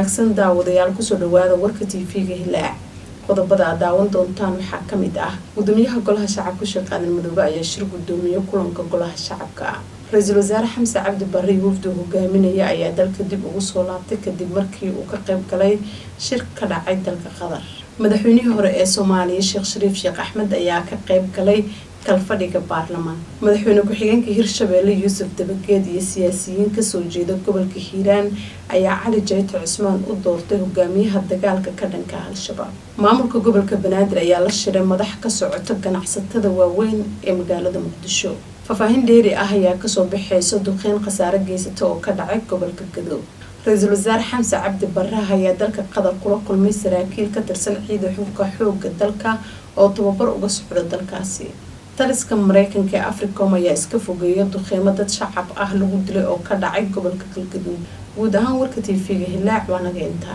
wanaagsan daawadayaal kusoo dhawaada warka TV-ga Hilaac qodobada aad daawan doontaan waxaa kamid ah gudoomiyaha golaha shacabka Sheekh Aadan Madoobe ayaa shir gudoomiye kulanka golaha shacabka Ra'iisul Wasaare Xamse Cabdi Barre wafdi hogaaminaya ayaa dalka dib ugu soo laabtay kadib markii uu ka qayb galay shir ka dhacay dalka Qatar madaxweynihii hore ee Soomaaliya Sheekh Shariif Sheekh Axmed ayaa ka qayb galay kalfadhiga baarlamaan madaxweyne ku-xigeenka Hirshabeelle Yuusuf Dabageed iyo siyaasiyiin ka soo jeeda gobolka Hiiraan ayaa Cali Jayto Cusmaan u doortay hogaamiyaha dagaalka ka dhanka Al-Shabaab maamulka gobolka Banaadir ayaa la shiray madax ka socota ganacsatada waaweyn ee magaalada Muqdisho fafaahin dheeri ah ayaa ka soo baxayso duqeyn khasaare geysata oo ka dhacay gobolka Gadow Ra'iisul Wasaare Xamse Cabdi Barre ayaa dalka Qatar kula kulmay saraakiil ka tirsan ciidanka xoogga dalka oo tababar uga socda dalkaasi taliska Mareykanka ee Africom ayaa iska fogeeyay duqeymo dad shacab ah lagu dilay oo ka dhacay gobolka Galgaduud guud ahaan warka TV-ga Hilaac waa naga inta